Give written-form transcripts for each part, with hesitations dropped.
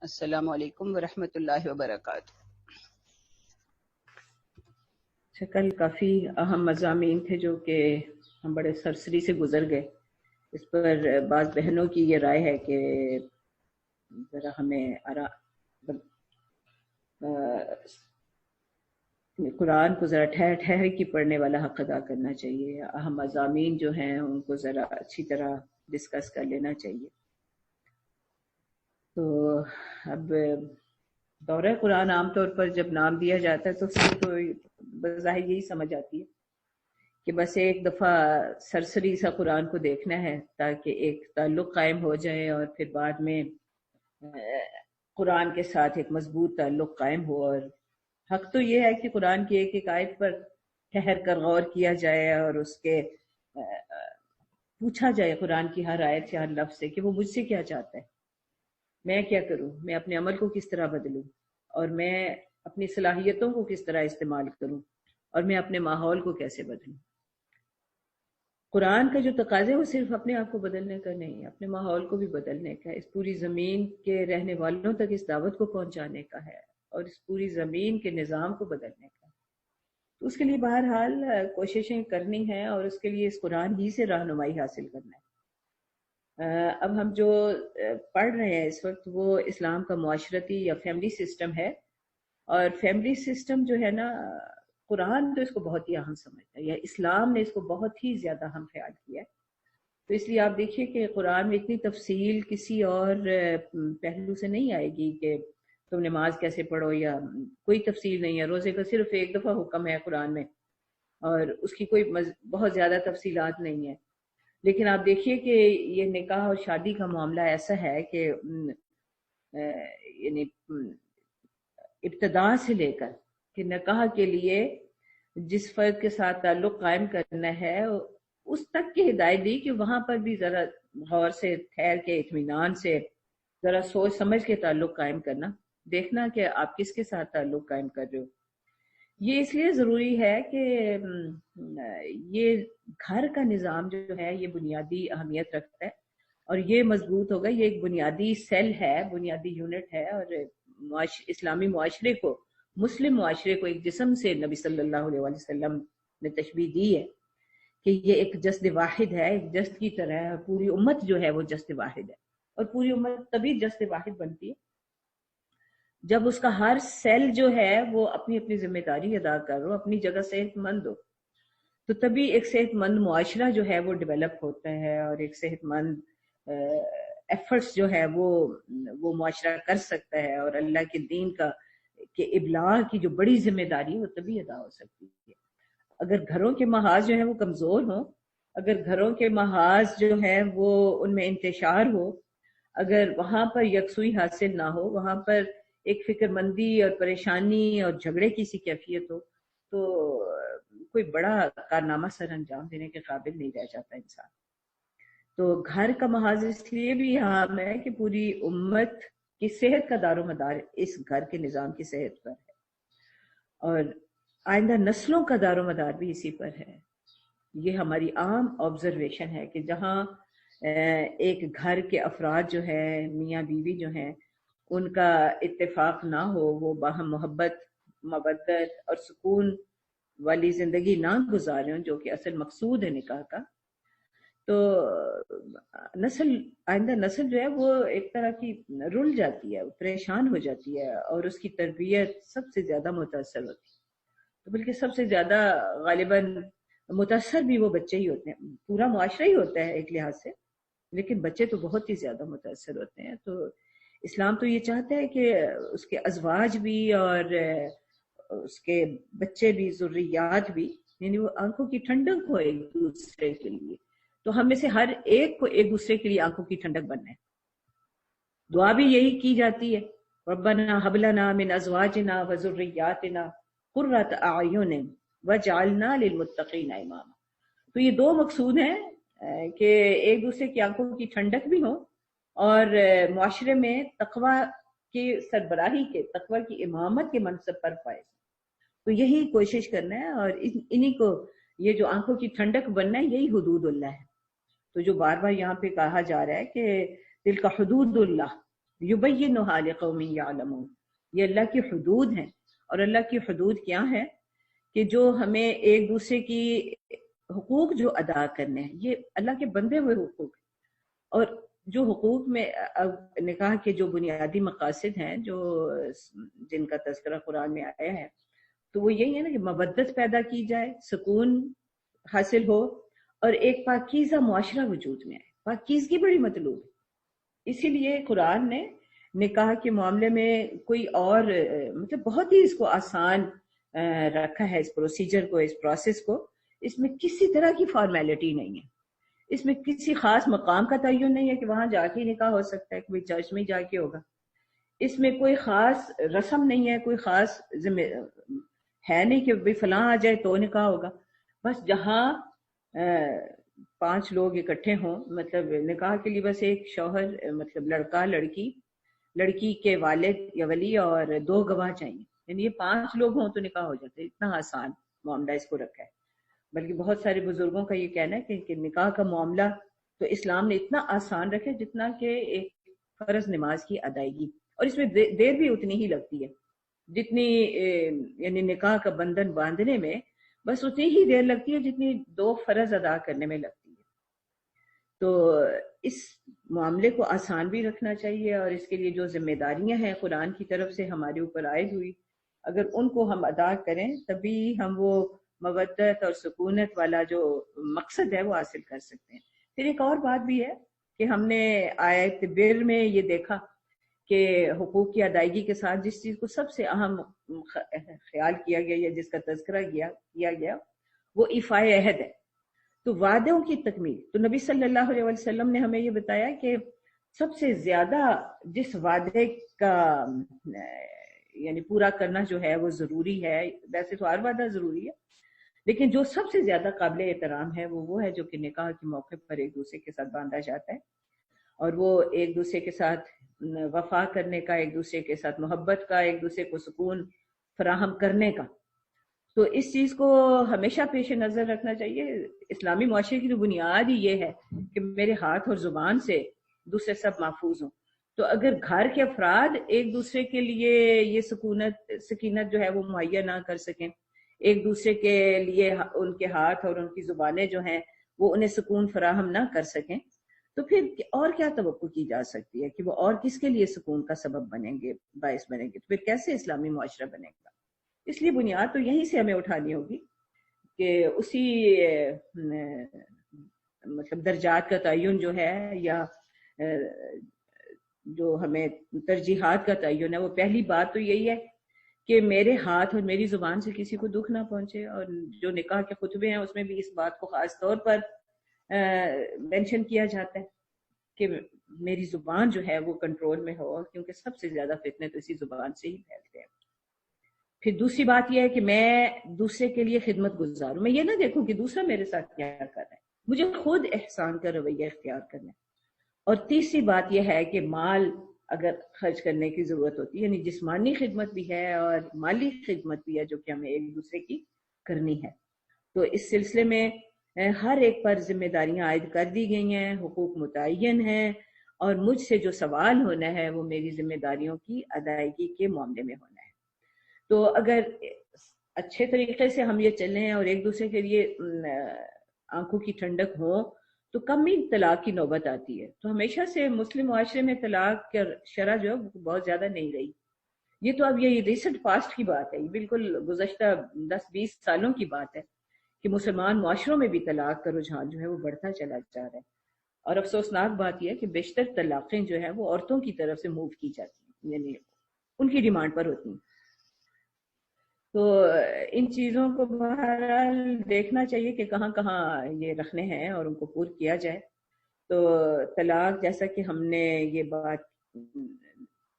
السلام علیکم ورحمۃ اللہ وبرکاتہ۔ کل کافی اہم مضامین تھے جو کہ ہم بڑے سرسری سے گزر گئے۔ اس پر بعض بہنوں کی یہ رائے ہے کہ ذرا ہمیں قرآن کو ذرا ٹھہر ٹھہر کی پڑھنے والا حق ادا کرنا چاہیے، اہم مضامین جو ہیں ان کو ذرا اچھی طرح ڈسکس کر لینا چاہیے۔ تو اب دورہ قرآن عام طور پر جب نام دیا جاتا ہے تو پھر تو بظاہر یہی سمجھ آتی ہے کہ بس ایک دفعہ سرسری سا قرآن کو دیکھنا ہے تاکہ ایک تعلق قائم ہو جائے اور پھر بعد میں قرآن کے ساتھ ایک مضبوط تعلق قائم ہو۔ اور حق تو یہ ہے کہ قرآن کی ایک ایک آیت پر ٹھہر کر غور کیا جائے اور اس کے پوچھا جائے قرآن کی ہر آیت سے، ہر لفظ سے کہ وہ مجھ سے کیا چاہتا ہے، میں کیا کروں، میں اپنے عمل کو کس طرح بدلوں، اور میں اپنی صلاحیتوں کو کس طرح استعمال کروں، اور میں اپنے ماحول کو کیسے بدلوں۔ قرآن کا جو تقاضا ہے وہ صرف اپنے آپ کو بدلنے کا نہیں، اپنے ماحول کو بھی بدلنے کا ہے، اس پوری زمین کے رہنے والوں تک اس دعوت کو پہنچانے کا ہے اور اس پوری زمین کے نظام کو بدلنے کا ہے۔ تو اس کے لیے بہرحال کوششیں کرنی ہیں اور اس کے لیے اس قرآن ہی سے رہنمائی حاصل کرنا ہے۔ اب ہم جو پڑھ رہے ہیں اس وقت وہ اسلام کا معاشرتی یا فیملی سسٹم ہے، اور فیملی سسٹم جو ہے نا، قرآن تو اس کو بہت ہی اہم سمجھتا ہے، یا اسلام نے اس کو بہت ہی زیادہ اہم خیال کیا ہے۔ تو اس لیے آپ دیکھیے کہ قرآن میں اتنی تفصیل کسی اور پہلو سے نہیں آئے گی کہ تم نماز کیسے پڑھو، یا کوئی تفصیل نہیں ہے۔ روزے کا صرف ایک دفعہ حکم ہے قرآن میں اور اس کی کوئی بہت زیادہ تفصیلات نہیں ہے۔ لیکن آپ دیکھیے کہ یہ نکاح اور شادی کا معاملہ ایسا ہے کہ یعنی ابتدا سے لے کر کہ نکاح کے لیے جس فرد کے ساتھ تعلق قائم کرنا ہے اس تک کی ہدایت دی کہ وہاں پر بھی ذرا غور سے، ٹھہر کے، اطمینان سے، ذرا سوچ سمجھ کے تعلق قائم کرنا، دیکھنا کہ آپ کس کے ساتھ تعلق قائم کر رہے ہو۔ یہ اس لیے ضروری ہے کہ یہ گھر کا نظام جو ہے یہ بنیادی اہمیت رکھتا ہے اور یہ مضبوط ہوگا، یہ ایک بنیادی سیل ہے، بنیادی یونٹ ہے، اور اسلامی معاشرے کو، مسلم معاشرے کو ایک جسم سے نبی صلی اللہ علیہ وسلم نے تشبیہ دی ہے کہ یہ ایک جسد واحد ہے، ایک جسد کی طرح ہے۔ پوری امت جو ہے وہ جسد واحد ہے، اور پوری امت تبھی جسد واحد بنتی ہے جب اس کا ہر سیل جو ہے وہ اپنی اپنی ذمہ داری ادا کر ہو، اپنی جگہ صحت مند ہو، تو تبھی ایک صحت مند معاشرہ جو ہے وہ ڈیولپ ہوتا ہے، اور ایک صحت مند ایفرٹس جو ہے وہ معاشرہ کر سکتا ہے، اور اللہ کے دین کے ابلاغ کی جو بڑی ذمہ داری وہ تبھی ادا ہو سکتی ہے۔ اگر گھروں کے محاذ جو ہے وہ کمزور ہوں، اگر گھروں کے محاذ جو ہے وہ ان میں انتشار ہو، اگر وہاں پر یکسوئی حاصل نہ ہو، وہاں پر ایک فکر مندی اور پریشانی اور جھگڑے کی سی کیفیت ہو، تو کوئی بڑا کارنامہ سر انجام دینے کے قابل نہیں رہ جاتا انسان۔ تو گھر کا محاذ اس لیے بھی اہم ہے کہ پوری امت کی صحت کا دار و مدار اس گھر کے نظام کی صحت پر ہے، اور آئندہ نسلوں کا دار و مدار بھی اسی پر ہے۔ یہ ہماری عام آبزرویشن ہے کہ جہاں ایک گھر کے افراد جو ہے، میاں بیوی جو ہیں، ان کا اتفاق نہ ہو، وہ باہم محبت، مودت اور سکون والی زندگی نہ گزاریں جو کہ اصل مقصود ہے نکاح کا، تو آئندہ نسل جو ہے وہ ایک طرح کی رل جاتی ہے، پریشان ہو جاتی ہے، اور اس کی تربیت سب سے زیادہ متاثر ہوتی ہے۔ تو بلکہ سب سے زیادہ غالباً متاثر بھی وہ بچے ہی ہوتے ہیں، پورا معاشرہ ہی ہوتا ہے ایک لحاظ سے، لیکن بچے تو بہت ہی زیادہ متاثر ہوتے ہیں۔ تو اسلام تو یہ چاہتا ہے کہ اس کے ازواج بھی اور اس کے بچے بھی، ذریات بھی، یعنی وہ آنکھوں کی ٹھنڈک ہو ایک دوسرے کے لیے۔ تو ہم میں سے ہر ایک کو ایک دوسرے کے لیے آنکھوں کی ٹھنڈک بننا ہے۔ دعا بھی یہی کی جاتی ہے، ربنا هب لنا من ازواجنا وذریاتنا قرۃ اعین واجعلنا للمتقین اماما۔ تو یہ دو مقصود ہیں کہ ایک دوسرے کی آنکھوں کی ٹھنڈک بھی ہو اور معاشرے میں تقوی کی سربراہی کے، تقوی کی امامت کے منصب پر فائز۔ تو یہی کوشش کرنا ہے، اور انہی کو یہ جو آنکھوں کی ٹھنڈک بننا ہے یہی حدود اللہ ہے۔ تو جو بار بار یہاں پہ کہا جا رہا ہے کہ تلک حدود اللہ، یبینھا لقوم یعلمون، یہ اللہ کی حدود ہیں. اور اللہ کی حدود کیا ہے کہ جو ہمیں ایک دوسرے کی حقوق جو ادا کرنے ہیں، یہ اللہ کے بندے ہوئے حقوق ہیں. اور جو حقوق میں اب نکاح کے جو بنیادی مقاصد ہیں جو جن کا تذکرہ قرآن میں آیا ہے، تو وہ یہی ہے نا کہ مودت پیدا کی جائے، سکون حاصل ہو، اور ایک پاکیزہ معاشرہ وجود میں آئے. پاکیزگی بڑی مطلوب ہے. اسی لیے قرآن نے نکاح کے معاملے میں کوئی اور مطلب بہت ہی اس کو آسان رکھا ہے، اس پروسیجر کو، اس پروسیس کو. اس میں کسی طرح کی فارمیلٹی نہیں ہے، اس میں کسی خاص مقام کا تعین نہیں ہے کہ وہاں جا کے نکاح ہو سکتا ہے، کوئی چرچ میں جا کے ہوگا. اس میں کوئی خاص رسم نہیں ہے، کوئی خاص ذمہ ہے نہیں کہ بھئی فلاں آ جائے تو نکاح ہوگا. بس جہاں 5 لوگ اکٹھے ہوں، مطلب نکاح کے لیے بس ایک شوہر، مطلب لڑکا لڑکی، لڑکی کے والد یا ولی اور 2 گواہ چاہیے. یعنی یہ 5 لوگ ہوں تو نکاح ہو جاتا ہے. اتنا آسان معاملہ اس کو رکھا ہے. بلکہ بہت سارے بزرگوں کا یہ کہنا ہے کہ نکاح کا معاملہ تو اسلام نے اتنا آسان رکھا ہے جتنا کہ ایک فرض نماز کی ادائیگی. اور اس میں دیر بھی اتنی ہی لگتی ہے جتنی یعنی نکاح کا بندھن باندھنے میں بس اتنی ہی دیر لگتی ہے جتنی 2 فرض ادا کرنے میں لگتی ہے. تو اس معاملے کو آسان بھی رکھنا چاہیے، اور اس کے لیے جو ذمہ داریاں ہیں قرآن کی طرف سے ہمارے اوپر عائد ہوئی، اگر ان کو ہم ادا کریں تبھی ہم وہ مودت اور سکونت والا جو مقصد ہے وہ حاصل کر سکتے ہیں. پھر ایک اور بات بھی ہے کہ ہم نے آیت بر میں یہ دیکھا کہ حقوق کی ادائیگی کے ساتھ جس چیز کو سب سے اہم خیال کیا گیا یا جس کا تذکرہ کیا گیا وہ ایفاء عہد ہے. تو وعدوں کی تکمیل، تو نبی صلی اللہ علیہ وسلم نے ہمیں یہ بتایا کہ سب سے زیادہ جس وعدے کا یعنی پورا کرنا جو ہے وہ ضروری ہے. ویسے تو ہر وعدہ ضروری ہے، لیکن جو سب سے زیادہ قابل احترام ہے وہ ہے جو کہ نکاح کے موقع پر ایک دوسرے کے ساتھ باندھا جاتا ہے، اور وہ ایک دوسرے کے ساتھ وفا کرنے کا، ایک دوسرے کے ساتھ محبت کا، ایک دوسرے کو سکون فراہم کرنے کا. تو اس چیز کو ہمیشہ پیش نظر رکھنا چاہیے. اسلامی معاشرے کی تو بنیاد ہی یہ ہے کہ میرے ہاتھ اور زبان سے دوسرے سب محفوظ ہوں. تو اگر گھر کے افراد ایک دوسرے کے لیے یہ سکینت جو ہے وہ مہیا نہ کر سکیں، ایک دوسرے کے لیے ان کے ہاتھ اور ان کی زبانیں جو ہیں وہ انہیں سکون فراہم نہ کر سکیں، تو پھر اور کیا توقع کی جا سکتی ہے کہ وہ اور کس کے لیے سکون کا سبب بنیں گے، باعث بنیں گے؟ تو پھر کیسے اسلامی معاشرہ بنے گا؟ اس لیے بنیاد تو یہیں سے ہمیں اٹھانی ہوگی کہ اسی مطلب درجات کا تعین جو ہے یا جو ہمیں ترجیحات کا تعین ہے، وہ پہلی بات تو یہی ہے کہ میرے ہاتھ اور میری زبان سے کسی کو دکھ نہ پہنچے. اور جو نکاح کے خطبے ہیں اس میں بھی اس بات کو خاص طور پر مینشن کیا جاتا ہے کہ میری زبان جو ہے وہ کنٹرول میں ہو، کیونکہ سب سے زیادہ فتنے تو اسی زبان سے ہی پھیلتے ہیں. پھر دوسری بات یہ ہے کہ میں دوسرے کے لیے خدمت گزار ہوں. میں یہ نہ دیکھوں کہ دوسرا میرے ساتھ کیا کر رہا ہے، مجھے خود احسان کا رویہ اختیار کرنا ہے. اور تیسری بات یہ ہے کہ مال اگر خرچ کرنے کی ضرورت ہوتی ہے، یعنی جسمانی خدمت بھی ہے اور مالی خدمت بھی ہے جو کہ ہمیں ایک دوسرے کی کرنی ہے. تو اس سلسلے میں ہر ایک پر ذمہ داریاں عائد کر دی گئی ہیں، حقوق متعین ہیں، اور مجھ سے جو سوال ہونا ہے وہ میری ذمہ داریوں کی ادائیگی کے معاملے میں ہونا ہے. تو اگر اچھے طریقے سے ہم یہ چلیں اور ایک دوسرے کے لیے آنکھوں کی ٹھنڈک ہو تو کم ہی طلاق کی نوبت آتی ہے. تو ہمیشہ سے مسلم معاشرے میں طلاق کا شرح جو ہے بہت زیادہ نہیں رہی. یہ تو اب یہ ریسنٹ پاسٹ کی بات ہے، یہ بالکل گزشتہ 10-20 سالوں کی بات ہے کہ مسلمان معاشروں میں بھی طلاق کا رجحان جو ہے وہ بڑھتا چلا جا رہا ہے. اور افسوسناک بات یہ ہے کہ بیشتر طلاقیں جو ہیں وہ عورتوں کی طرف سے موو کی جاتی ہیں، یعنی ان کی ڈیمانڈ پر ہوتی ہیں. تو ان چیزوں کو بہرحال دیکھنا چاہیے کہ کہاں کہاں یہ رکھنے ہیں اور ان کو پور کیا جائے. تو طلاق جیسا کہ ہم نے یہ بات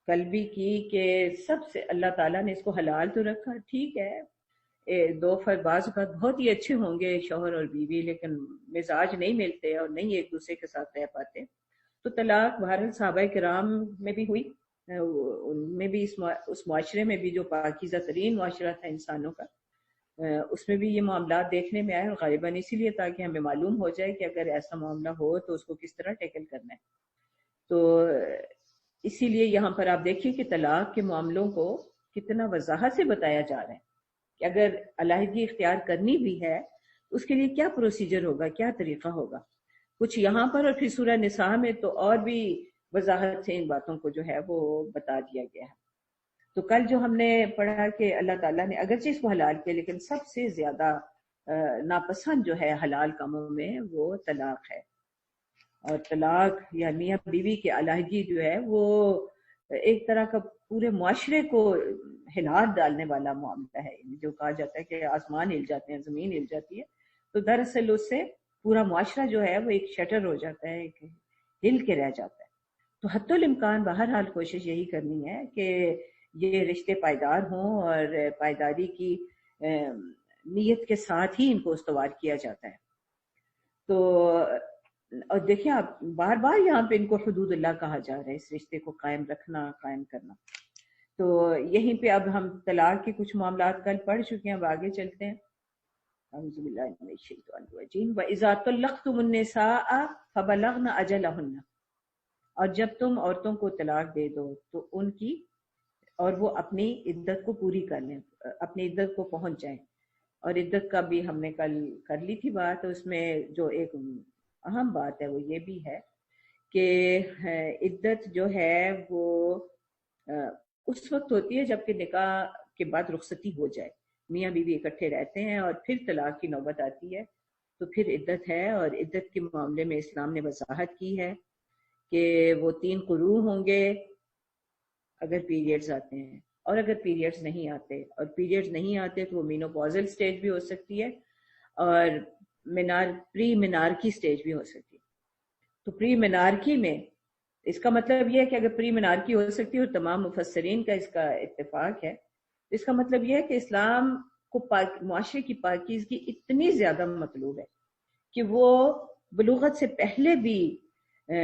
کل بھی کی کہ سب سے اللہ تعالیٰ نے اس کو حلال تو رکھا، ٹھیک ہے 2 فرد بعض اوقات بہت ہی اچھے ہوں گے شوہر اور بیوی، لیکن مزاج نہیں ملتے اور نہیں ایک دوسرے کے ساتھ رہ پاتے، تو طلاق بہرحال صحابہ کرام میں بھی ہوئی، ان میں بھی اس معاشرے میں بھی جو پاکیزہ ترین معاشرہ تھا انسانوں کا، اس میں بھی یہ معاملات دیکھنے میں آئے، اور غالباً اسی لیے تاکہ ہمیں معلوم ہو جائے کہ اگر ایسا معاملہ ہو تو اس کو کس طرح ٹیکل کرنا ہے. تو اسی لیے یہاں پر آپ دیکھیے کہ طلاق کے معاملوں کو کتنا وضاحت سے بتایا جا رہا ہے کہ اگر علیحدگی اختیار کرنی بھی ہے اس کے لیے کیا پروسیجر ہوگا، کیا طریقہ ہوگا. کچھ یہاں پر اور پھر سورہ نساء میں تو اور بھی وضاحت سے ان باتوں کو جو ہے وہ بتا دیا گیا ہے. تو کل جو ہم نے پڑھا کہ اللہ تعالیٰ نے اگرچہ اس کو حلال کیا لیکن سب سے زیادہ ناپسند جو ہے حلال کاموں میں وہ طلاق ہے. اور طلاق یا میاں بیوی کی علیحدگی جو ہے وہ ایک طرح کا پورے معاشرے کو ہلا ڈالنے والا معاملہ ہے. جو کہا جاتا ہے کہ آسمان ہل جاتے ہیں، زمین ہل جاتی ہے، تو دراصل اس سے پورا معاشرہ جو ہے وہ ایک شٹر ہو جاتا ہے، ایک ہل کے رہ جاتا ہے. تو حتی الامکان بہرحال کوشش یہی کرنی ہے کہ یہ رشتے پائیدار ہوں اور پائیداری کی نیت کے ساتھ ہی ان کو استوار کیا جاتا ہے. تو اور دیکھیں آپ بار بار یہاں پہ ان کو حدود اللہ کہا جا رہا ہے، اس رشتے کو قائم رکھنا، قائم کرنا. تو یہیں پہ اب ہم طلاق کے کچھ معاملات کل پڑھ چکے ہیں، اب آگے چلتے ہیں. اعوذ باللہ من الشیطان الرجیم. وَإِذَا طَلَّقْتُمُ النِّسَاءَ فَبَلَغْنَ أَجَلَهُنَّ، اور جب تم عورتوں کو طلاق دے دو تو ان کی اور وہ اپنی عدت کو پوری کر لیں، اپنی عدت کو پہنچ جائیں. اور عدت کا بھی ہم نے کل کر لی تھی بات. اس میں جو ایک اہم بات ہے وہ یہ بھی ہے کہ عدت جو ہے وہ اس وقت ہوتی ہے جب کہ نکاح کے بعد رخصتی ہو جائے، میاں بیوی اکٹھے رہتے ہیں اور پھر طلاق کی نوبت آتی ہے تو پھر عدت ہے. اور عدت کے معاملے میں اسلام نے وضاحت کی ہے کہ وہ 3 قروء ہوں گے اگر پیریڈز آتے ہیں، اور اگر پیریڈز نہیں آتے، اور پیریڈز نہیں آتے تو وہ مینوپوزل سٹیج بھی ہو سکتی ہے اور پری مینارکی سٹیج بھی ہو سکتی ہے. تو پری مینارکی میں اس کا مطلب یہ ہے کہ اگر پری مینارکی ہو سکتی ہے اور تمام مفسرین کا اس کا اتفاق ہے، اس کا مطلب یہ ہے کہ اسلام کو معاشرے کی پاکیزگی اتنی زیادہ مطلوب ہے کہ وہ بلوغت سے پہلے بھی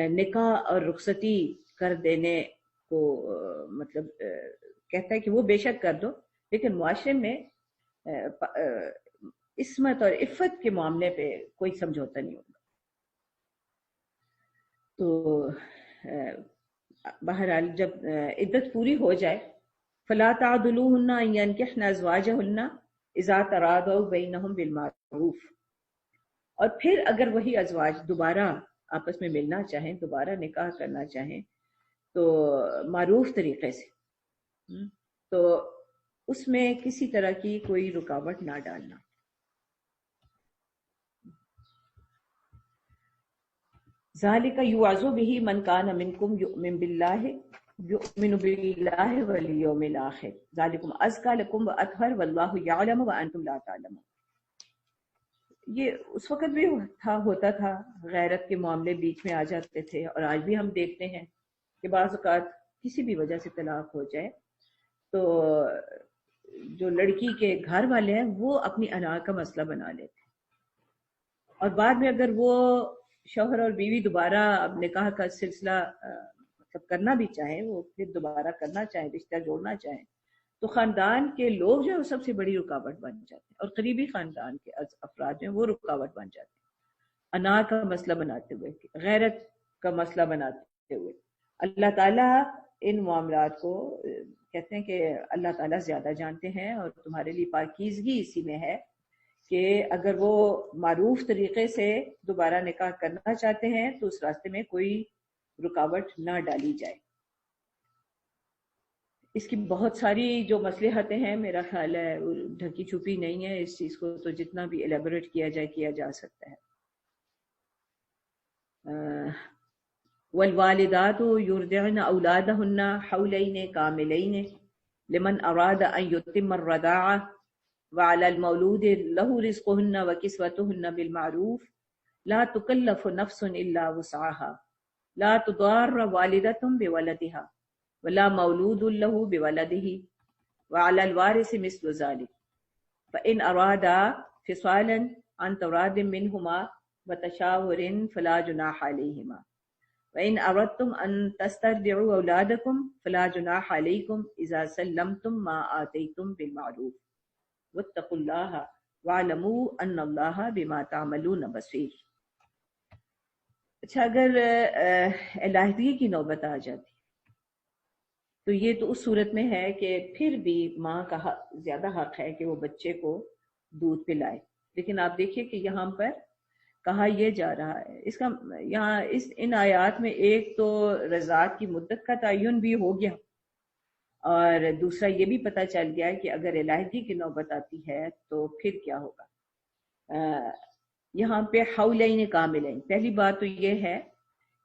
نکاح اور رخصتی کر دینے کو مطلب کہتا ہے کہ وہ بے شک کر دو، لیکن معاشرے میں عصمت اور عفت کے معاملے پہ کوئی سمجھوتا نہیں ہوگا. تو بہرحال جب عدت پوری ہو جائے فلا تعدلوهن ان ينكحن ازواجهن اذا تراضوا بينهم بالمعروف، اور پھر اگر وہی ازواج دوبارہ آپس میں ملنا چاہیں، دوبارہ نکاح کرنا چاہیں تو معروف طریقے سے، تو اس میں کسی طرح کی کوئی رکاوٹ نہ ڈالنا. ذالک یوعظ بہ من کان منکم یؤمن باللہ والیوم الآخر ذالکم ازکی لکم واطہر واللہ یعلم وانتم لا تعلمون. یہ اس وقت بھی ہوتا تھا، غیرت کے معاملے بیچ میں آ جاتے تھے، اور آج بھی ہم دیکھتے ہیں کہ بعض اوقات کسی بھی وجہ سے طلاق ہو جائے تو جو لڑکی کے گھر والے ہیں وہ اپنی انا کا مسئلہ بنا لیتے ہیں، اور بعد میں اگر وہ شوہر اور بیوی دوبارہ اب نکاح کا سلسلہ مطلب کرنا بھی چاہیں، وہ پھر دوبارہ کرنا چاہیں، رشتہ جوڑنا چاہیں، تو خاندان کے لوگ جو ہے وہ سب سے بڑی رکاوٹ بن جاتے ہیں، اور قریبی خاندان کے افراد جو ہیں وہ رکاوٹ بن جاتے ہیں، انا کا مسئلہ بناتے ہوئے، غیرت کا مسئلہ بناتے ہوئے. اللہ تعالیٰ ان معاملات کو کہتے ہیں کہ اللہ تعالیٰ زیادہ جانتے ہیں، اور تمہارے لیے پاکیزگی اسی میں ہے کہ اگر وہ معروف طریقے سے دوبارہ نکاح کرنا چاہتے ہیں تو اس راستے میں کوئی رکاوٹ نہ ڈالی جائے. اس کی بہت ساری جو مصلحتیں ہیں، میرا خیال ہے ڈھکی چھپی نہیں ہے، اس چیز کو تو جتنا بھی ایلیبوریٹ کیا جائے کیا جا سکتا ہے. والوالدات یرضعن اولادهن حولین کاملین لمن اراد ان یتم الرضاعہ وعلى المولود له رزقهن وكسوتهن بالمعروف لا تكلف نفس الا وسعها لا تضار والدة بولدها ولا مولود له بولده وعلى الوارث مثل ذلك فإن أرادا فصالا عن تراض منهما وتشاور فلا جناح عليهما وإن أردتم أن تسترضعوا أولادكم فلا جناح عليكم إذا سلمتم ما آتيتم بالمعروف واتقوا اللہ واعلموا ان اللہ بما تعملون بصیر. اچھا، اگر علیحدگی کی نوبت آ جاتی تو یہ تو اس صورت میں ہے کہ پھر بھی ماں کا زیادہ حق ہے کہ وہ بچے کو دودھ پلائے. لیکن آپ دیکھیے کہ یہاں پر کہا یہ جا رہا ہے، اس کا یہاں ان آیات میں ایک تو رضاعت کی مدت کا تعین بھی ہو گیا، اور دوسرا یہ بھی پتہ چل گیا کہ اگر علیحدگی کی نوبت آتی ہے تو پھر کیا ہوگا. یہاں پہ حولین کاملین، پہلی بات تو یہ ہے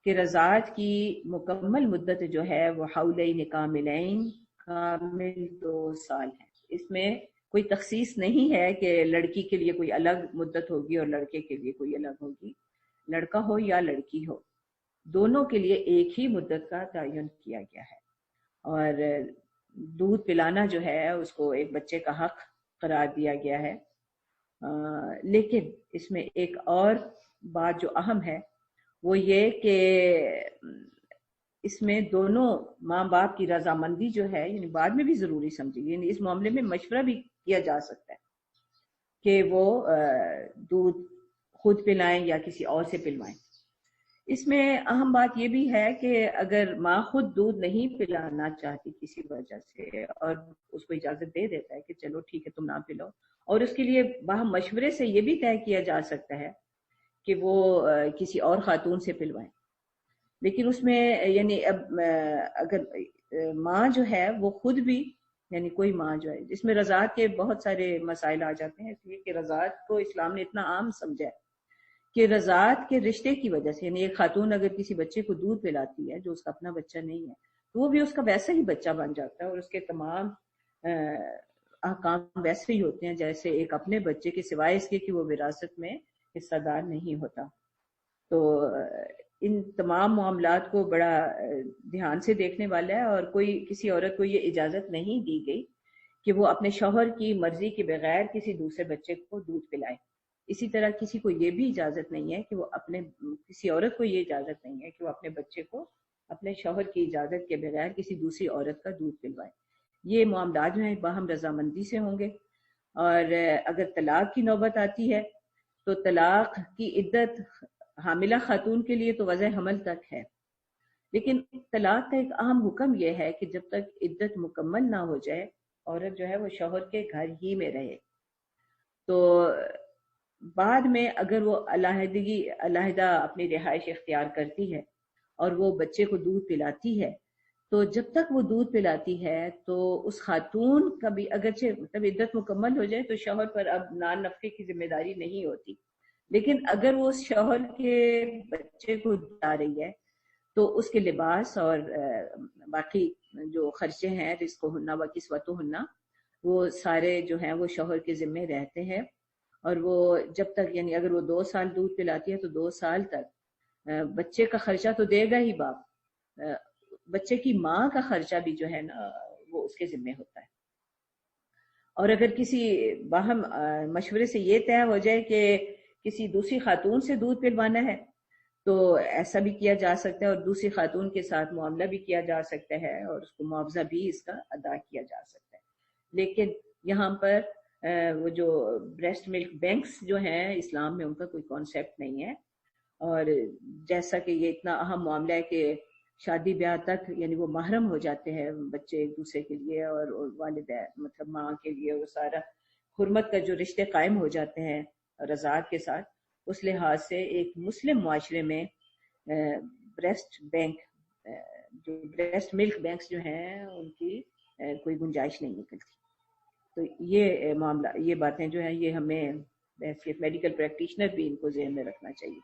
کہ رضاعت کی مکمل مدت جو ہے وہ حولین کاملین، کامل 2 سال ہے. اس میں کوئی تخصیص نہیں ہے کہ لڑکی کے لیے کوئی الگ مدت ہوگی اور لڑکے کے لیے کوئی الگ ہوگی. لڑکا ہو یا لڑکی ہو، دونوں کے لیے ایک ہی مدت کا تعین کیا گیا ہے. اور دودھ پلانا جو ہے اس کو ایک بچے کا حق قرار دیا گیا ہے. لیکن اس میں ایک اور بات جو اہم ہے وہ یہ کہ اس میں دونوں ماں باپ کی رضامندی جو ہے یعنی بعد میں بھی ضروری سمجھی، یعنی اس معاملے میں مشورہ بھی کیا جا سکتا ہے کہ وہ دودھ خود پلائیں یا کسی اور سے پلوائیں. اس میں اہم بات یہ بھی ہے کہ اگر ماں خود دودھ نہیں پلانا چاہتی کسی وجہ سے اور اس کو اجازت دے دیتا ہے کہ چلو ٹھیک ہے تم نہ پلاؤ، اور اس کے لیے باہم مشورے سے یہ بھی طے کیا جا سکتا ہے کہ وہ کسی اور خاتون سے پلوائیں. لیکن اس میں یعنی اب اگر ماں جو ہے وہ خود بھی یعنی کوئی ماں جو ہے، اس میں رضاعت کے بہت سارے مسائل آ جاتے ہیں، اس لیے کہ رضاعت کو اسلام نے اتنا عام سمجھا ہے کہ رضاعت کے رشتے کی وجہ سے یعنی ایک خاتون اگر کسی بچے کو دودھ پلاتی ہے جو اس کا اپنا بچہ نہیں ہے تو وہ بھی اس کا ویسا ہی بچہ بن جاتا ہے، اور اس کے تمام احکام ویسے ہی ہوتے ہیں جیسے ایک اپنے بچے کے، سوائے اس کے کہ وہ وراثت میں حصہ دار نہیں ہوتا. تو ان تمام معاملات کو بڑا دھیان سے دیکھنے والا ہے، اور کوئی کسی عورت کو یہ اجازت نہیں دی گئی کہ وہ اپنے شوہر کی مرضی کے بغیر کسی دوسرے بچے کو دودھ پلائے. اسی طرح کسی کو یہ بھی اجازت نہیں ہے کہ وہ کسی عورت کو یہ اجازت نہیں ہے کہ وہ اپنے بچے کو اپنے شوہر کی اجازت کے بغیر کسی دوسری عورت کا دودھ پلوائے. یہ معاملات جو ہیں باہم رضامندی سے ہوں گے. اور اگر طلاق کی نوبت آتی ہے تو طلاق کی عدت حاملہ خاتون کے لیے تو وضع حمل تک ہے، لیکن طلاق کا ایک اہم حکم یہ ہے کہ جب تک عدت مکمل نہ ہو جائے عورت جو ہے وہ شوہر کے گھر ہی میں رہے. تو بعد میں اگر وہ علیحدہ اپنی رہائش اختیار کرتی ہے اور وہ بچے کو دودھ پلاتی ہے تو جب تک وہ دودھ پلاتی ہے تو اس خاتون کا بھی اگرچہ مطلب عدت مکمل ہو جائے تو شوہر پر اب نان نفقے کی ذمہ داری نہیں ہوتی، لیکن اگر وہ اس شوہر کے بچے کو جا رہی ہے تو اس کے لباس اور باقی جو خرچے ہیں رزق ہننا و کسوت ہننا وہ سارے جو ہیں وہ شوہر کے ذمے رہتے ہیں. اور وہ جب تک یعنی اگر وہ 2 سال دودھ پلاتی ہے تو 2 سال تک بچے کا خرچہ تو دے گا ہی باپ، بچے کی ماں کا خرچہ بھی جو ہے نا وہ اس کے ذمے ہوتا ہے. اور اگر کسی باہم مشورے سے یہ طے ہو جائے کہ کسی دوسری خاتون سے دودھ پلوانا ہے تو ایسا بھی کیا جا سکتا ہے، اور دوسری خاتون کے ساتھ معاملہ بھی کیا جا سکتا ہے اور اس کو معاوضہ بھی اس کا ادا کیا جا سکتا ہے. لیکن یہاں پر وہ جو بریسٹ ملک بینکس جو ہیں اسلام میں ان کا کوئی کانسیپٹ نہیں ہے. اور جیسا کہ یہ اتنا اہم معاملہ ہے کہ شادی بیاہ تک یعنی وہ محرم ہو جاتے ہیں بچے ایک دوسرے کے لیے، اور والدین مطلب ماں کے لیے وہ سارا حرمت کا جو رشتے قائم ہو جاتے ہیں رضاعت کے ساتھ، اس لحاظ سے ایک مسلم معاشرے میں بریسٹ ملک بینکس جو ہیں ان کی کوئی گنجائش نہیں نکلتی. تو یہ معاملہ یہ باتیں جو ہیں یہ ہمیں میڈیکل پریکٹیشنر بھی ان کو ذہن میں رکھنا چاہیے.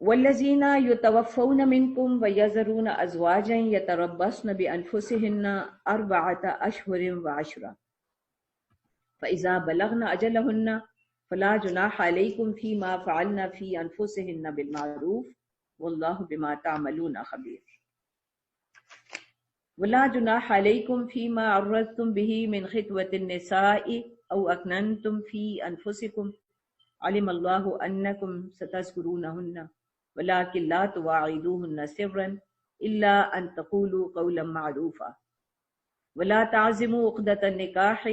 والذین یتوفون منکم ویذرون ازواجا یتربصن بانفسهن 4 اشہر وعشرا فاذا بلغن اجلهن فلا جناح علیکم فیما فعلن فی انفسهن بالمعروف واللہ بما تعملون خبیر. ولا جناح علیکم فیما عرضتم به من خطوة النساء او اکننتم فی انفسکم علم اللہ انکم ستذکرونہن ولكن لا تواعدوهن سرا الا ان تقولوا قولا معروفا ولا تعزموا عقدة النکاح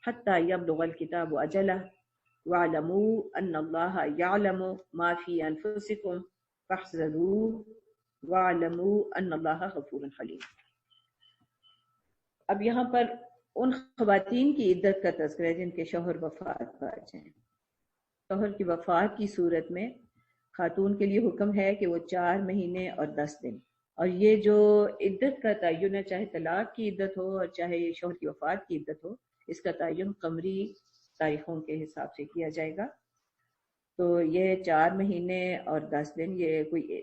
حتى يبلغ الكتاب اجله واعلموا ان اللہ يعلم ما في انفسکم فاحذروه وَاعْلَمُوا أَنَّ اللَّهَ غَفُورٌ حَلِيمٌ۔ اب یہاں پر ان خواتین کی عدت کا تذکرہ ہے جن کے شوہر وفات پا جائیں۔ شوہر کی وفات کی صورت میں خاتون کے لیے حکم ہے کہ وہ 4 مہینے اور 10 دن، اور یہ جو عدت کا تعین ہے، چاہے طلاق کی عدت ہو اور چاہے شوہر کی وفات کی عدت ہو، اس کا تعین قمری تاریخوں کے حساب سے کیا جائے گا۔ تو یہ 4 مہینے اور 10 دن، یہ کوئی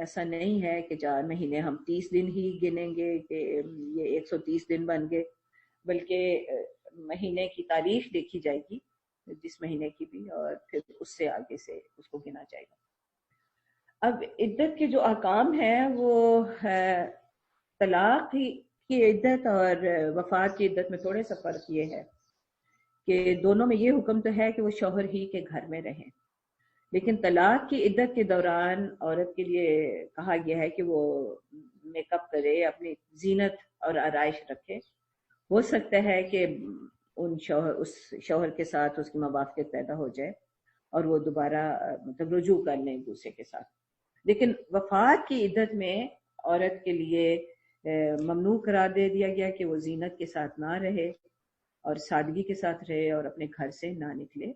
ایسا نہیں ہے کہ 4 مہینے ہم 30 دن ہی گنیں گے کہ یہ 130 دن بن گئے، بلکہ مہینے کی تاریخ دیکھی جائے گی جس مہینے کی بھی، اور پھر اس سے آگے سے اس کو گنا جائے گا۔ اب عدت کے جو احکام ہیں وہ طلاق کی عدت اور وفات کی عدت میں تھوڑے سا فرق یہ ہے کہ دونوں میں یہ حکم تو ہے کہ وہ شوہر ہی کے گھر میں رہیں، لیکن طلاق کی عدت کے دوران عورت کے لیے کہا گیا ہے کہ وہ میک اپ کرے، اپنی زینت اور آرائش رکھے۔ ہو سکتا ہے کہ اس شوہر کے ساتھ اس کی موافقت پیدا ہو جائے اور وہ دوبارہ مطلب رجوع کر لیں ایک دوسرے کے ساتھ، لیکن وفات کی عدت میں عورت کے لیے ممنوع قرار دے دیا گیا کہ وہ زینت کے ساتھ نہ رہے اور سادگی کے ساتھ رہے اور اپنے گھر سے نہ نکلے،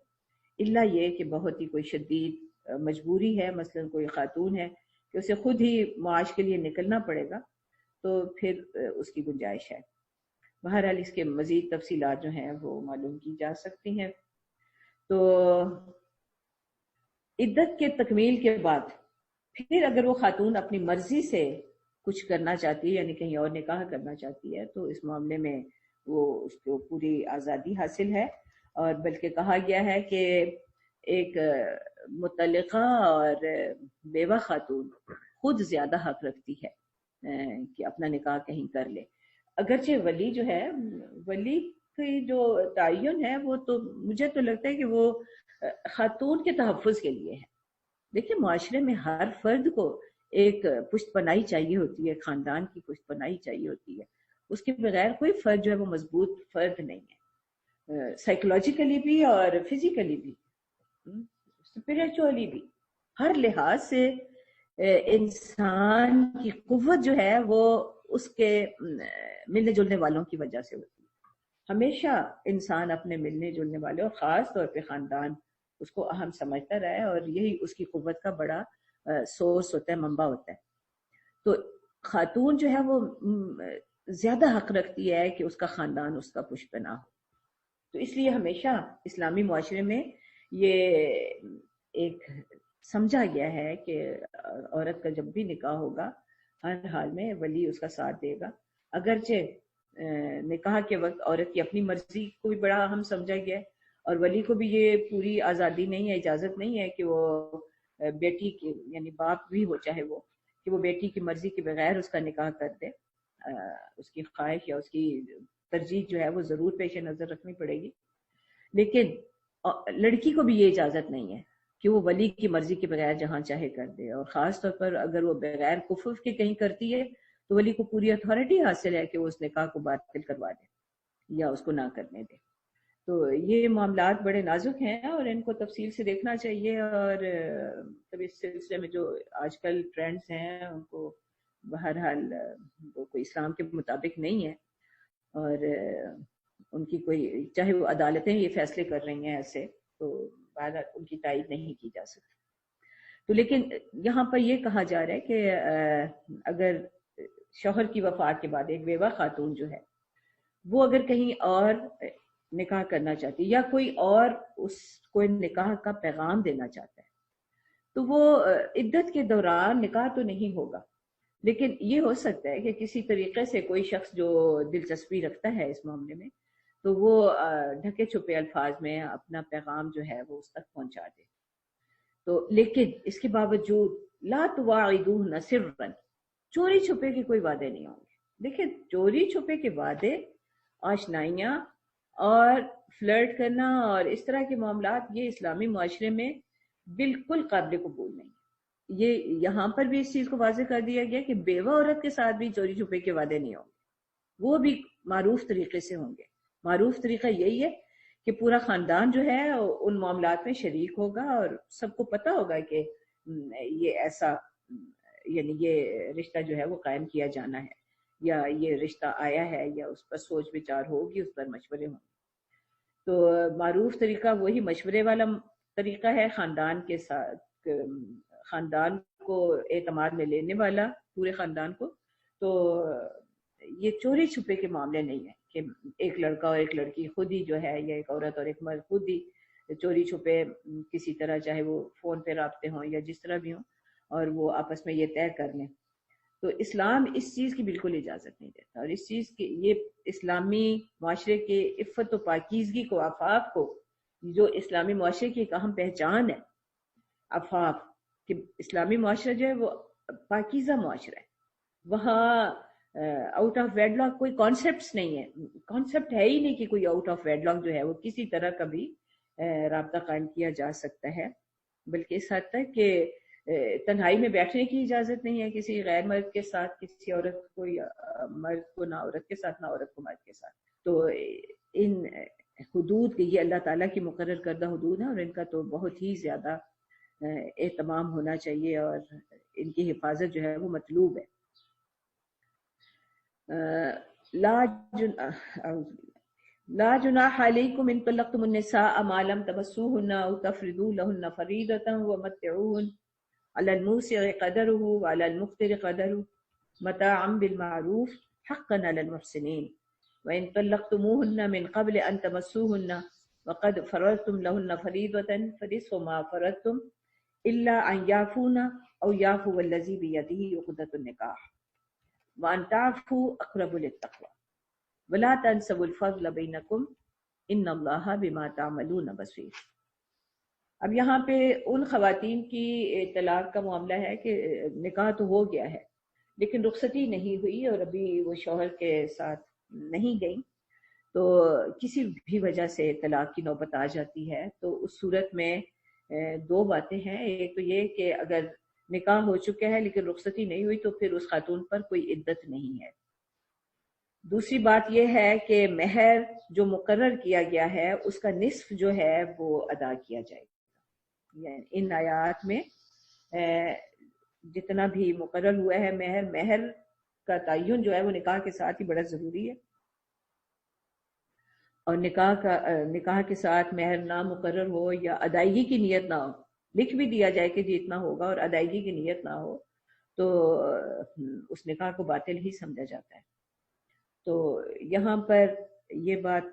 الا یہ کہ بہت ہی کوئی شدید مجبوری ہے، مثلا کوئی خاتون ہے کہ اسے خود ہی معاش کے لیے نکلنا پڑے گا، تو پھر اس کی گنجائش ہے۔ بہرحال اس کے مزید تفصیلات جو ہیں وہ معلوم کی جا سکتی ہیں۔ تو عدت کے تکمیل کے بعد پھر اگر وہ خاتون اپنی مرضی سے کچھ کرنا چاہتی ہے، یعنی کہیں اور نکاح کرنا چاہتی ہے، تو اس معاملے میں وہ اس کو پوری آزادی حاصل ہے، اور بلکہ کہا گیا ہے کہ ایک مطلقہ اور بیوہ خاتون خود زیادہ حق رکھتی ہے کہ اپنا نکاح کہیں کر لے، اگرچہ ولی جو ہے، ولی کی جو تعین ہے وہ تو مجھے تو لگتا ہے کہ وہ خاتون کے تحفظ کے لیے ہے۔ دیکھیں معاشرے میں ہر فرد کو ایک پشت پناہی چاہیے ہوتی ہے، خاندان کی پشت پناہی چاہیے ہوتی ہے، اس کے بغیر کوئی فرد جو ہے وہ مضبوط فرد نہیں ہے، سائیکولوجیکلی بھی اور فزیکلی بھی، اسپریچولی بھی، ہر لحاظ سے انسان کی قوت جو ہے وہ اس کے ملنے جلنے والوں کی وجہ سے ہوتی ہے۔ ہمیشہ انسان اپنے ملنے جلنے والے اور خاص طور پہ خاندان اس کو اہم سمجھتا رہا ہے، اور یہی اس کی قوت کا بڑا سورس ہوتا ہے، منبع ہوتا ہے۔ تو خاتون جو ہے وہ زیادہ حق رکھتی ہے کہ اس کا خاندان اس کا پشت پناہ ہو، تو اس لیے ہمیشہ اسلامی معاشرے میں یہ ایک سمجھا گیا ہے کہ عورت کا جب بھی نکاح ہوگا ہر حال میں ولی اس کا ساتھ دے گا، اگرچہ نکاح کے وقت عورت کی اپنی مرضی کو بھی بڑا اہم سمجھا گیا ہے، اور ولی کو بھی یہ پوری آزادی نہیں ہے، اجازت نہیں ہے کہ وہ بیٹی کی، یعنی باپ بھی ہو چاہے وہ، کہ وہ بیٹی کی مرضی کے بغیر اس کا نکاح کر دے، اس کی خواہش یا اس کی ترجیح جو ہے وہ ضرور پیش نظر رکھنی پڑے گی، لیکن لڑکی کو بھی یہ اجازت نہیں ہے کہ وہ ولی کی مرضی کے بغیر جہاں چاہے کر دے، اور خاص طور پر اگر وہ بغیر کفر کے کہیں کرتی ہے تو ولی کو پوری اتھارٹی حاصل ہے کہ وہ اس نکاح کو باطل کروا دے یا اس کو نہ کرنے دے۔ تو یہ معاملات بڑے نازک ہیں اور ان کو تفصیل سے دیکھنا چاہیے، اور اس سلسلے میں جو آج کل ٹرینڈز ہیں ان کو بہرحال وہ کوئی اسلام کے مطابق نہیں ہے، اور ان کی کوئی، چاہے وہ عدالتیں یہ فیصلے کر رہی ہیں ایسے، تو بہرحال ان کی تائید نہیں کی جا سکتی۔ تو لیکن یہاں پر یہ کہا جا رہا ہے کہ اگر شوہر کی وفات کے بعد ایک بیوہ خاتون جو ہے وہ اگر کہیں اور نکاح کرنا چاہتی ہے یا کوئی اور اس کو نکاح کا پیغام دینا چاہتا ہے، تو وہ عدت کے دوران نکاح تو نہیں ہوگا، لیکن یہ ہو سکتا ہے کہ کسی طریقے سے کوئی شخص جو دلچسپی رکھتا ہے اس معاملے میں تو وہ ڈھکے چھپے الفاظ میں اپنا پیغام جو ہے وہ اس تک پہنچا دے۔ تو لیکن اس کے باوجود لا تواعدوهن سرا، چوری چھپے کے کوئی وعدے نہیں ہوں گے۔ دیکھیں چوری چھپے کے وعدے، آشنائیاں اور فلرٹ کرنا اور اس طرح کے معاملات یہ اسلامی معاشرے میں بالکل قابل قبول نہیں۔ یہ یہاں پر بھی اس چیز کو واضح کر دیا گیا کہ بیوہ عورت کے ساتھ بھی چوری چھپے کے وعدے نہیں ہوں گے، وہ بھی معروف طریقے سے ہوں گے۔ معروف طریقہ یہی ہے کہ پورا خاندان جو ہے ان معاملات میں شریک ہوگا اور سب کو پتہ ہوگا کہ یہ ایسا یعنی یہ رشتہ جو ہے وہ قائم کیا جانا ہے، یا یہ رشتہ آیا ہے، یا اس پر سوچ بچار ہوگی، اس پر مشورے ہوں گے۔ تو معروف طریقہ وہی مشورے والا طریقہ ہے، خاندان کے ساتھ، خاندان کو اعتماد میں لینے والا، پورے خاندان کو۔ تو یہ چوری چھپے کے معاملے نہیں ہیں کہ ایک لڑکا اور ایک لڑکی خود ہی جو ہے، یا ایک عورت اور ایک مرد خود ہی چوری چھپے کسی طرح، چاہے وہ فون پہ رابطے ہوں یا جس طرح بھی ہوں، اور وہ آپس میں یہ طے کر لیں۔ تو اسلام اس چیز کی بالکل اجازت نہیں دیتا، اور اس چیز کی، یہ اسلامی معاشرے کے عفت و پاکیزگی کو، عفاف کو، جو اسلامی معاشرے کی ایک اہم پہچان ہے عفاف، کہ اسلامی معاشرہ جو ہے وہ پاکیزہ معاشرہ ہے، وہاں آؤٹ آف ویڈ لاک کوئی کانسیپٹس نہیں ہے، کانسیپٹ ہے ہی نہیں کہ کوئی آؤٹ آف ویڈ لاک جو ہے وہ کسی طرح کا بھی رابطہ قائم کیا جا سکتا ہے، بلکہ اس حد تک کہ تنہائی میں بیٹھنے کی اجازت نہیں ہے کسی غیر مرد کے ساتھ، کسی عورت کو یا مرد کو نہ عورت کے ساتھ، نہ عورت کو مرد کے ساتھ۔ تو ان حدود کے، یہ اللہ تعالیٰ کی مقرر کردہ حدود ہیں، اور ان کا تو بہت ہی زیادہ اہتمام ہونا چاہیے، اور ان کی حفاظت جو ہے وہ مطلوب ہے۔ لا جناح علیکم ان طلقتم النساء ما لم تمسوهن او تفرضوا لهن فريضة ومتعوهن على الموسع قدره وعلى المقتر قدره متاعا بالمعروف حقا على المحسنين وان طلقتموهن من قبل ان تمسوهن وقد فرضتم لهن فريضة فنصف ما فرضتم الا ان يعفون او يعفو الذي بيده عقدة النكاح وان تعفوا اقرب للتقوى ولا تنسوا الفضل بینکم ان اللہ بما تعملون بصیر۔ اب یہاں پہ ان خواتین کی طلاق کا معاملہ ہے کہ نکاح تو ہو گیا ہے لیکن رخصتی نہیں ہوئی اور ابھی وہ شوہر کے ساتھ نہیں گئی، تو کسی بھی وجہ سے طلاق کی نوبت آ جاتی ہے، تو اس صورت میں دو باتیں ہیں۔ ایک تو یہ کہ اگر نکاح ہو چکا ہے لیکن رخصتی نہیں ہوئی تو پھر اس خاتون پر کوئی عدت نہیں ہے۔ دوسری بات یہ ہے کہ مہر جو مقرر کیا گیا ہے اس کا نصف جو ہے وہ ادا کیا جائے گا، یعنی ان آیات میں جتنا بھی مقرر ہوا ہے مہر کا تعین جو ہے وہ نکاح کے ساتھ ہی بڑا ضروری ہے، اور نکاح کے ساتھ مہر نہ مقرر ہو یا ادائیگی کی نیت نہ ہو، لکھ بھی دیا جائے کہ جی اتنا ہوگا اور ادائیگی کی نیت نہ ہو تو اس نکاح کو باطل ہی سمجھا جاتا ہے۔ تو یہاں پر یہ بات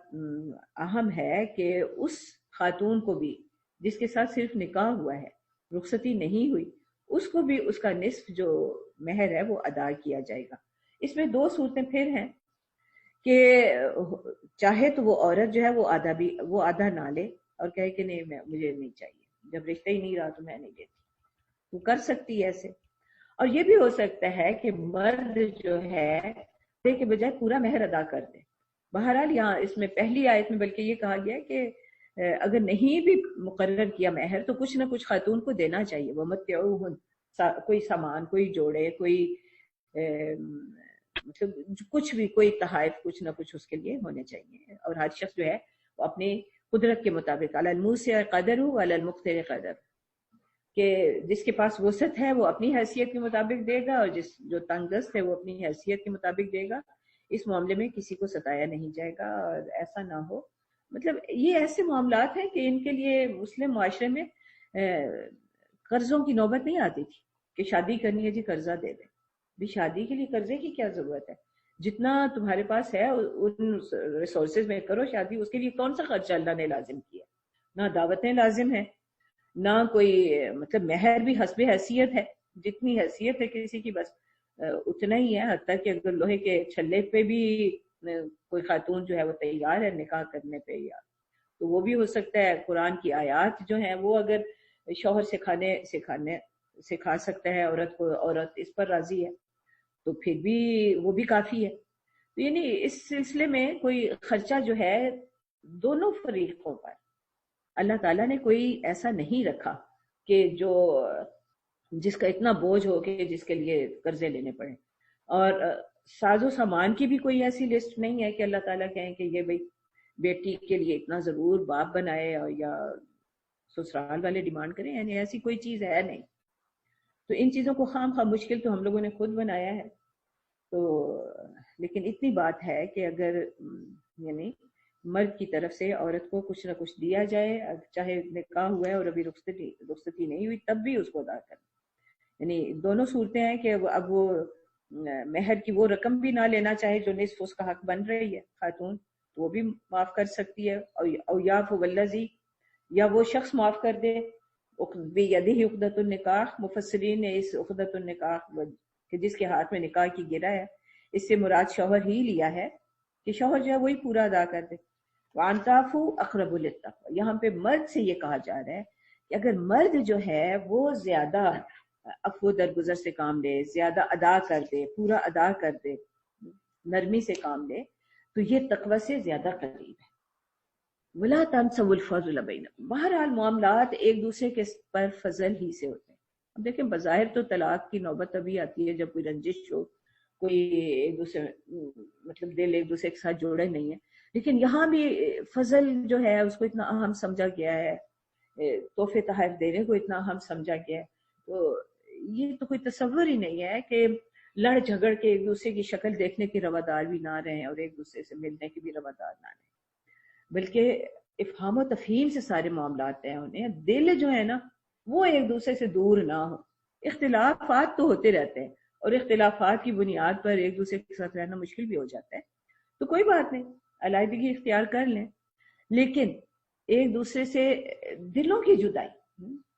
اہم ہے کہ اس خاتون کو بھی جس کے ساتھ صرف نکاح ہوا ہے، رخصتی نہیں ہوئی، اس کو بھی اس کا نصف جو مہر ہے وہ ادا کیا جائے گا۔ اس میں دو صورتیں پھر ہیں کہ چاہے تو وہ عورت جو ہے وہ آدھا نہ لے اور کہے کہ نہیں مجھے نہیں چاہیے، جب رشتہ ہی نہیں رہا تو میں نہیں لیتی، وہ کر سکتی ہے ایسے۔ اور یہ بھی ہو سکتا ہے کہ مرد جو ہے کے بجائے پورا مہر ادا کر دے۔ بہرحال یہاں اس میں پہلی آیت میں بلکہ یہ کہا گیا کہ اگر نہیں بھی مقرر کیا مہر تو کچھ نہ کچھ خاتون کو دینا چاہیے، وہ متعوہن، کوئی سامان، کوئی جوڑے، کوئی مطلب کچھ بھی، کوئی تحائف، کچھ نہ کچھ اس کے لیے ہونے چاہیے، اور ہر شخص جو ہے وہ اپنی قدرت کے مطابق علی الموسع قدرہ وعلی المقتر قدرہ، کہ جس کے پاس وسعت ہے وہ اپنی حیثیت کے مطابق دے گا، اور جو تنگ دست ہے وہ اپنی حیثیت کے مطابق دے گا۔ اس معاملے میں کسی کو ستایا نہیں جائے گا، اور ایسا نہ ہو، مطلب یہ ایسے معاملات ہیں کہ ان کے لیے مسلم معاشرے میں قرضوں کی نوبت نہیں آتی تھی کہ شادی کرنی ہے جی قرضہ دے دیں، بھی شادی کے لیے قرضے کی کیا ضرورت ہے، جتنا تمہارے پاس ہے ان ریسورسز میں کرو شادی، اس کے لیے کون سا خرچہ اللہ نے لازم کیا؟ نہ دعوتیں لازم ہیں، نہ کوئی مطلب مہر بھی حسب حیثیت ہے، جتنی حیثیت ہے کسی کی بس اتنا ہی ہے، حتیٰ کہ اگر لوہے کے چھلے پہ بھی کوئی خاتون جو ہے وہ تیار ہے نکاح کرنے پہ، یا تو وہ بھی ہو سکتا ہے قرآن کی آیات جو ہیں وہ اگر شوہر سکھا سکتا ہے عورت کو، عورت اس پر راضی ہے تو پھر بھی وہ بھی کافی ہے۔ تو یعنی اس سلسلے میں کوئی خرچہ جو ہے دونوں فریقوں پر اللہ تعالیٰ نے کوئی ایسا نہیں رکھا کہ جس کا اتنا بوجھ ہو کہ جس کے لیے قرضے لینے پڑے، اور ساز و سامان کی بھی کوئی ایسی لسٹ نہیں ہے کہ اللہ تعالیٰ کہیں کہ یہ بھئی بیٹی کے لیے اتنا ضرور باپ بنائے، اور یا سسرال والے ڈیمانڈ کریں، یعنی ایسی کوئی چیز ہے نہیں۔ تو ان چیزوں کو خام خواہ مشکل تو ہم لوگوں نے خود بنایا ہے. تو لیکن اتنی بات ہے کہ اگر یعنی مرد کی طرف سے عورت کو کچھ نہ کچھ دیا جائے، چاہے نکاح ہوا ہے اور ابھی رخصتی نہیں ہوئی تب بھی اس کو ادا کرنا. یعنی دونوں صورتیں ہیں کہ اب وہ مہر کی وہ رقم بھی نہ لینا چاہے جو نصف اس کا حق بن رہی ہے خاتون، تو وہ بھی معاف کر سکتی ہے. او یعفو والذی، یا وہ شخص معاف کر دے بیدہ عقدۃ النکاح. مفسرین نے اس عقدۃ النکاح کہ جس کے ہاتھ میں نکاح کی گرہ ہے، اس سے مراد شوہر ہی لیا ہے کہ شوہر جو ہے وہی پورا ادا کر دے. وَأَن تَعْفُوا أَقْرَبُ لِلتَّقْوَىٰ، یہاں پہ مرد سے یہ کہا جا رہا ہے کہ اگر مرد جو ہے وہ زیادہ عفو درگزر سے کام لے، زیادہ ادا کر دے، پورا ادا کر دے، نرمی سے کام لے، تو یہ تقوی سے زیادہ قریب ہے. وَلَا تَنْسَوُا الْفَضْلَ بَيْنَكُمْ، بہرحال معاملات ایک دوسرے کے پر فضل ہی سے ہوتے ہیں. اب دیکھیں بظاہر تو طلاق کی نوبت ابھی آتی ہے جب کوئی رنجش ہو، کوئی ایک دوسرے مطلب دل ایک دوسرے کے ساتھ جوڑے نہیں ہے، لیکن یہاں بھی فضل جو ہے اس کو اتنا اہم سمجھا گیا ہے، تحفے تحائف دینے کو اتنا اہم سمجھا گیا ہے. تو یہ تو کوئی تصور ہی نہیں ہے کہ لڑ جھگڑ کے ایک دوسرے کی شکل دیکھنے کے روادار بھی نہ رہیں اور ایک دوسرے سے ملنے کے بھی روادار نہ رہیں، بلکہ افہام و تفہیم سے سارے معاملات طے ہونے ہیں. دل جو ہے نا وہ ایک دوسرے سے دور نہ ہو. اختلافات تو ہوتے رہتے ہیں اور اختلافات کی بنیاد پر ایک دوسرے کے ساتھ رہنا مشکل بھی ہو جاتا ہے، تو کوئی بات نہیں، علیحدگی اختیار کر لیں، لیکن ایک دوسرے سے دلوں کی جدائی.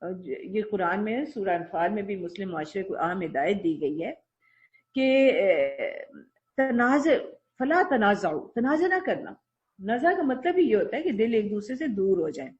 اور یہ قرآن میں سورہ انفال میں بھی مسلم معاشرے کو اہم ہدایت دی گئی ہے کہ تنازع فلا تنازعوا، تنازع نہ کرنا. نزع کا مطلب ہی یہ ہوتا ہے کہ دل ایک دوسرے سے دور ہو جائیں.